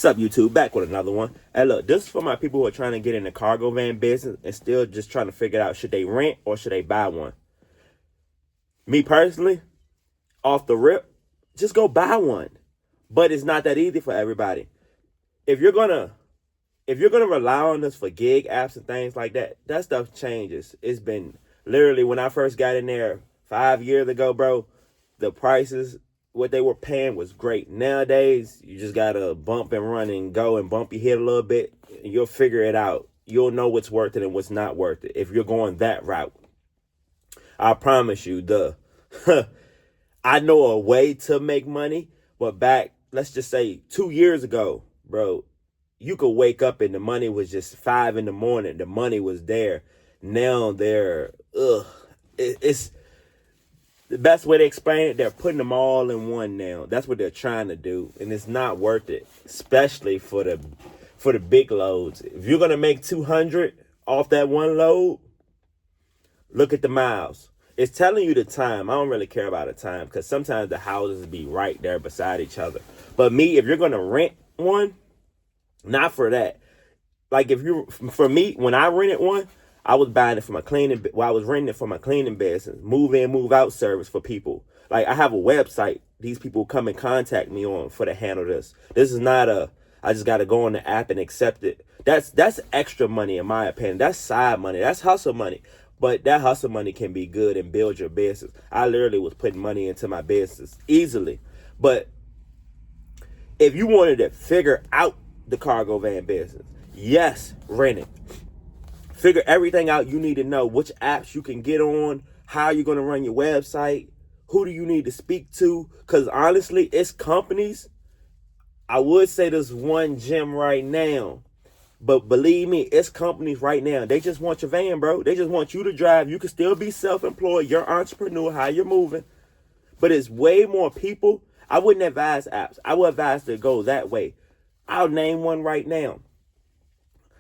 What's up, YouTube? Back with another one. Hey, look, this is for my people who are trying to get in the cargo van business and still just trying to figure out should they rent or should they buy one. Me personally, off the rip, just go buy one. But it's not that easy for everybody. If you're gonna rely on this for gig apps and things like that, that stuff changes. It's been literally when I first got in there 5 years ago, bro, the prices, what they were paying was great. Nowadays, you just gotta bump and run and go and bump your head a little bit, and you'll figure it out. You'll know what's worth it and what's not worth it if you're going that route. I promise you, I know a way to make money, but back, let's just say 2 years ago, bro, you could wake up and the money was just 5 a.m. The money was there. Now it's the best way to explain it. They're putting them all in one now. That's what they're trying to do, and it's not worth it, especially for the big loads. If you're gonna make 200 off that one load, look at the miles. It's telling you the time. I don't really care about the time because sometimes the houses be right there beside each other. But me, if you're gonna rent one, not for that. Like for me, when I rented one, I was buying it from a cleaning. Well, I was renting it from a cleaning business, move in, move out service for people. Like I have a website. These people come and contact me on for to handle this. This is not I just got to go on the app and accept it. That's extra money in my opinion. That's side money. That's hustle money. But that hustle money can be good and build your business. I literally was putting money into my business easily. But if you wanted to figure out the cargo van business, yes, rent it. Figure everything out you need to know, which apps you can get on, how you're going to run your website, who do you need to speak to, because honestly, it's companies. I would say there's one gym right now, but believe me, it's companies right now. They just want your van, bro. They just want you to drive. You can still be self-employed. You're an entrepreneur, how you're moving. But it's way more people. I wouldn't advise apps. I would advise to go that way. I'll name one right now.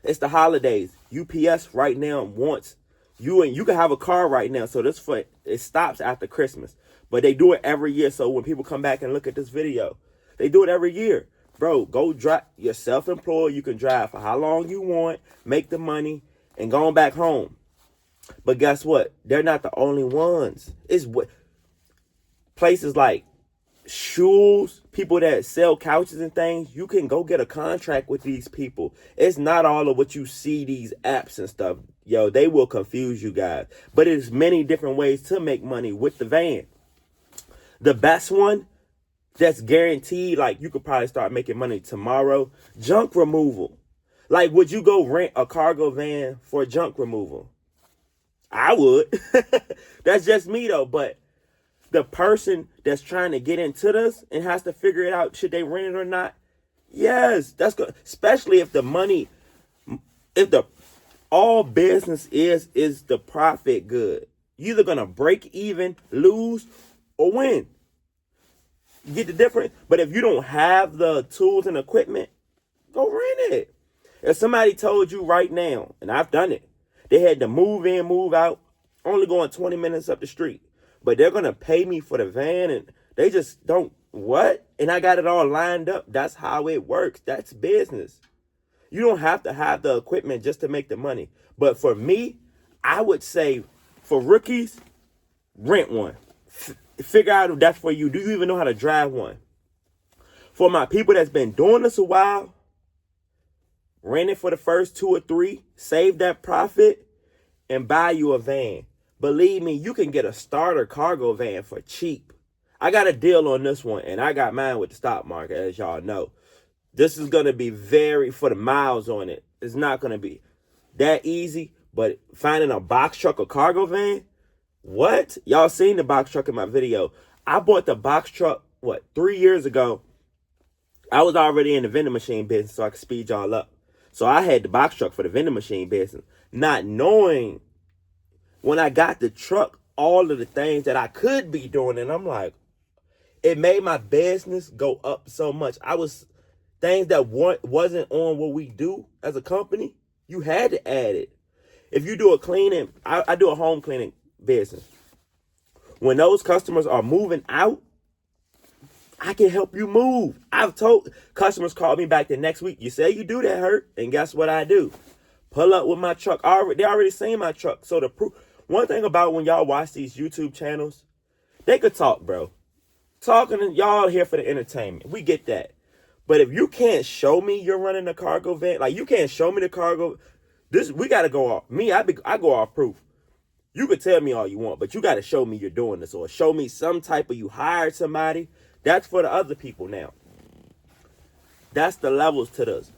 It's the holidays. UPS right now wants you, and you can have a car right now. So it stops after Christmas, but they do it every year. So when people come back and look at this video, they do it every year. Bro, go drive. You're self-employed. You can drive for how long you want, make the money, and go on back home. But guess what? They're not the only ones. It's what places like shoes, people that sell couches and things, you can go get a contract with these people. It's not all of what you see these apps and stuff. Yo, they will confuse you guys. But there's many different ways to make money with the van. The best one that's guaranteed, like you could probably start making money tomorrow, junk removal. Like, would you go rent a cargo van for junk removal? I would. That's just me though, but the person that's trying to get into this and has to figure it out, should they rent it or not? Yes, that's good. Especially if the money, if the all business is the profit good. You're either gonna break even, lose, or win. You get the difference? But if you don't have the tools and equipment, go rent it. If somebody told you right now, and I've done it, they had to move in, move out, only going 20 minutes up the street, but they're going to pay me for the van, and they just don't, what? And I got it all lined up. That's how it works. That's business. You don't have to have the equipment just to make the money. But for me, I would say for rookies, rent one. Figure out if that's for you. Do you even know how to drive one? For my people that's been doing this a while, rent it for the first 2 or 3, save that profit, and buy you a van. Believe me, you can get a starter cargo van for cheap. I got a deal on this one, and I got mine with the stock market, as y'all know. This is going to be for the miles on it. It's not going to be that easy, but finding a box truck or cargo van, what? Y'all seen the box truck in my video. I bought the box truck, 3 years ago. I was already in the vending machine business, so I could speed y'all up. So I had the box truck for the vending machine business, not knowing when I got the truck, all of the things that I could be doing. And I'm like, it made my business go up so much. Things that wasn't on what we do as a company, you had to add it. If you do a cleaning, I do a home cleaning business. When those customers are moving out, I can help you move. I've told customers call me back the next week. You say you do that, Hurt, and guess what I do? Pull up with my truck. They already seen my truck. So the proof. One thing about when y'all watch these YouTube channels, they could talk, bro. Talking and y'all here for the entertainment. We get that. But if you can't show me you're running a cargo van, like you can't show me the cargo, we gotta go off. I go off proof. You could tell me all you want, but you gotta show me you're doing this, or show me some type of you hired somebody. That's for the other people now. That's the levels to this.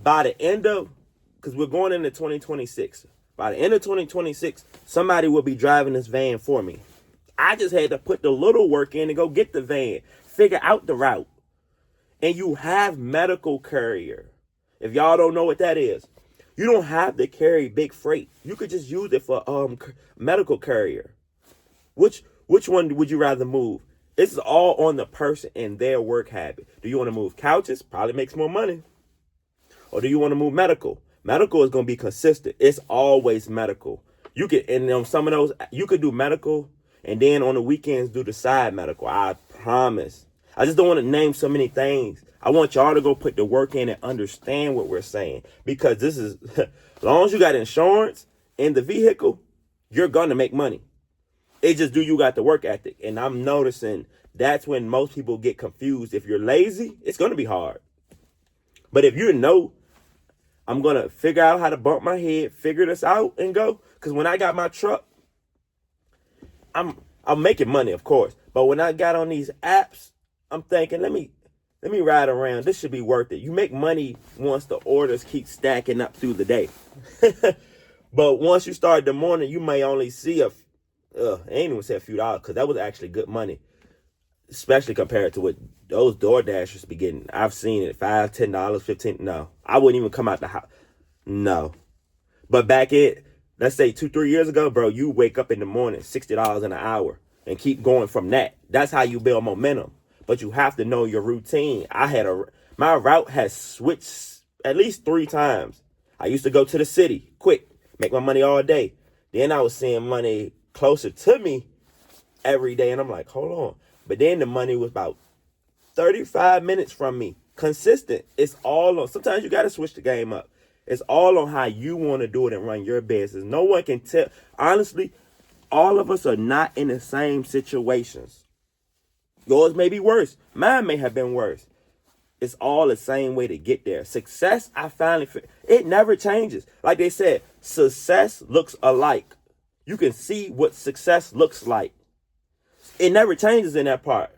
By the end of, because we're going into 2026. By the end of 2026, somebody will be driving this van for me. I just had to put the little work in and go get the van, figure out the route. And you have medical courier. If y'all don't know what that is, you don't have to carry big freight. You could just use it for medical courier. Which one would you rather move? This is all on the person and their work habit. Do you want to move couches? Probably makes more money. Or do you want to move medical? Medical is going to be consistent. It's always medical. You could, and on some of those, you could do medical and then on the weekends do the side medical. I promise. I just don't want to name so many things. I want y'all to go put the work in and understand what we're saying. Because this is, as long as you got insurance in the vehicle, you're going to make money. It just do you got the work ethic. And I'm noticing that's when most people get confused. If you're lazy, it's going to be hard. But if you know, I'm going to figure out how to bump my head, figure this out and go. Because when I got my truck, I'm making money, of course. But when I got on these apps, I'm thinking, let me ride around. This should be worth it. You make money once the orders keep stacking up through the day. But once you start the morning, you may only see I ain't even say a few dollars, because that was actually good money, especially compared to what those Door Dashers be getting. I've seen it $5, $10, $15. No, I wouldn't even come out the house. No, but back in, let's say 2-3 years ago, bro, you wake up in the morning, $60 an hour, and keep going from that. That's how you build momentum. But you have to know your routine. My route has switched at least 3 times. I used to go to the city, quick, make my money all day. Then I was seeing money closer to me every day, and I'm like, hold on. But then the money was about 35 minutes from me, consistent. It's all on. Sometimes you got to switch the game up. It's all on how you want to do it and run your business. No one can tell. Honestly, all of us are not in the same situations. Yours may be worse. Mine may have been worse. It's all the same way to get there. Success, it never changes. Like they said, success looks alike. You can see what success looks like. It never changes in that part.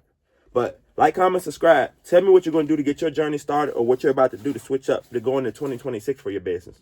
But like, comment, subscribe. Tell me what you're going to do to get your journey started, or what you're about to do to switch up to go into 2026 for your business.